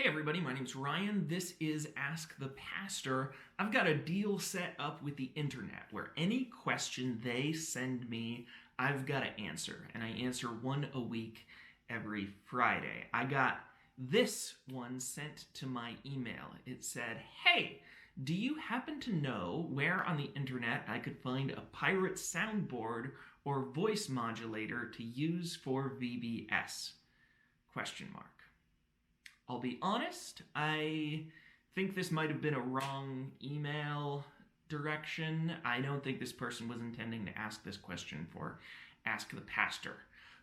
Hey everybody, my name's Ryan. This is Ask the Pastor. I've got a deal set up with the internet where any question they send me, I've got to answer. And I answer one a week every Friday. I got this one sent to my email. It said, "Hey, do you happen to know where on the internet I could find a pirate soundboard or voice modulator to use for VBS?" Question mark. I'll be honest, I think this might have been a wrong email direction. I don't think this person was intending to ask this question for Ask the Pastor.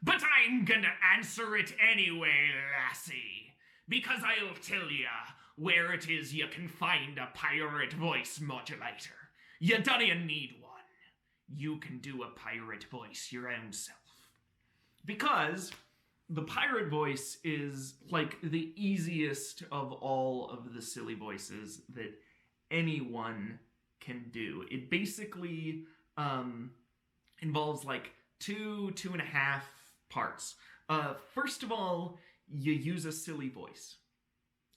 But I'm gonna answer it anyway, lassie, because I'll tell ya where it is you can find a pirate voice modulator. You don't even need one. You can do a pirate voice your own self. Because the pirate voice is like the easiest of all of the silly voices that anyone can do. It basically involves like two and a half parts. First of all, you use a silly voice.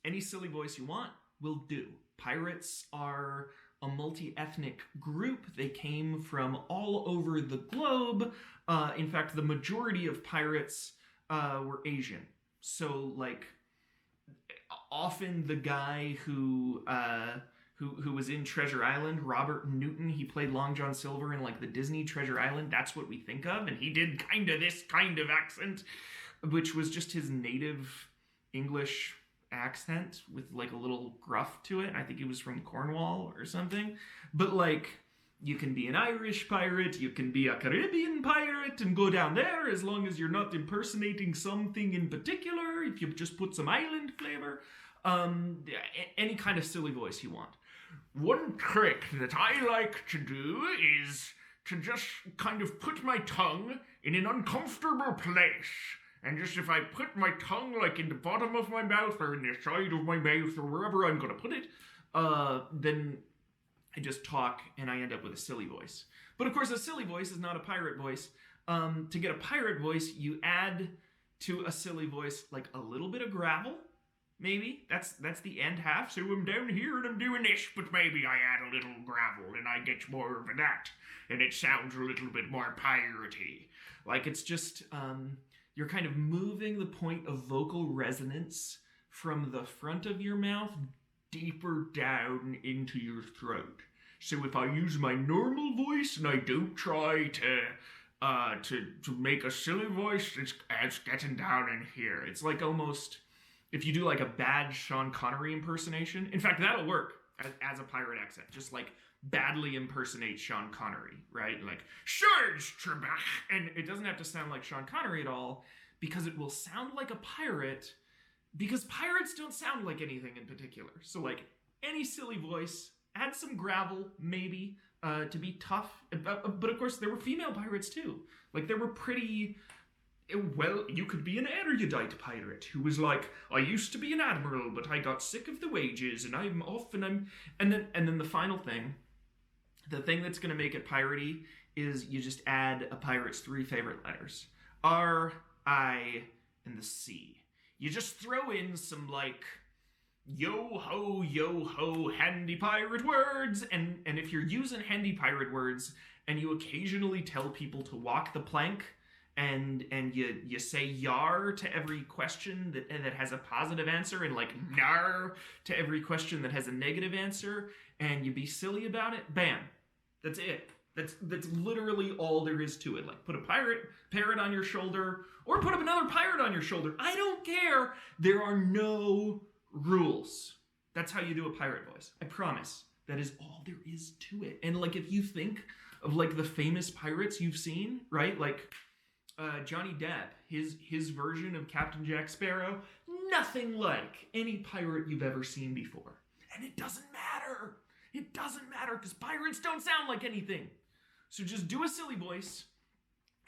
Any silly voice you want will do. Pirates are a multi-ethnic group. They came from all over the globe. In fact, the majority of pirates were Asian. So, like, often the guy who was in Treasure Island, Robert Newton, he played Long John Silver in, like, the Disney Treasure Island. That's what we think of. And he did kind of this kind of accent, which was just his native English accent with, like, a little gruff to it. I think he was from Cornwall or something. But, like, you can be an Irish pirate, you can be a Caribbean pirate and go down there as long as you're not impersonating something in particular, if you just put some island flavor. Any kind of silly voice you want. One trick that I like to do is to just kind of put my tongue in an uncomfortable place. And just if I put my tongue like in the bottom of my mouth or in the side of my mouth or wherever I'm going to put it, then I just talk and I end up with a silly voice. But of course, a silly voice is not a pirate voice. To get a pirate voice, you add to a silly voice like a little bit of gravel, maybe. That's the end half. So I'm down here and I'm doing this, but maybe I add a little gravel and I get more of that. And it sounds a little bit more piratey. Like it's just, you're kind of moving the point of vocal resonance from the front of your mouth deeper down into your throat. So if I use my normal voice and I don't try to make a silly voice, it's getting down in here. It's like almost if you do like a bad Sean Connery impersonation. In fact, that'll work as a pirate accent. Just like badly impersonate Sean Connery, right? Like, Sarge Trebek. And it doesn't have to sound like Sean Connery at all because it will sound like a pirate. Because pirates don't sound like anything in particular. So, like, any silly voice, add some gravel, maybe, to be tough. But, of course, there were female pirates, too. Like, there were pretty... Well, you could be an erudite pirate who was like, I used to be an admiral, but I got sick of the wages, and I'm off, and I'm... And then the final thing, the thing that's going to make it piratey, is you just add a pirate's 3 favorite letters. R, I, and the C. You just throw in some, like, yo-ho, handy pirate words, and if you're using handy pirate words, and you occasionally tell people to walk the plank, and you say yar to every question that has a positive answer, and, like, nar to every question that has a negative answer, and you be silly about it, bam. That's it. That's literally all there is to it. Like, put a parrot on your shoulder, or put up another pirate on your shoulder. I don't care. There are no rules. That's how you do a pirate voice. I promise. That is all there is to it. And, like, if you think of, like, the famous pirates you've seen, right? Like, Johnny Depp, his version of Captain Jack Sparrow, nothing like any pirate you've ever seen before. And it doesn't matter. It doesn't matter, because pirates don't sound like anything. So just do a silly voice,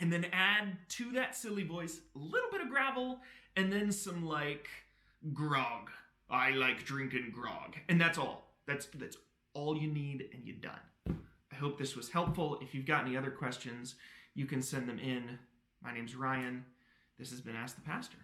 and then add to that silly voice a little bit of gravel, and then some, like, grog. I like drinking grog. And that's all. That's all you need, and you're done. I hope this was helpful. If you've got any other questions, you can send them in. My name's Ryan. This has been Ask the Pastor.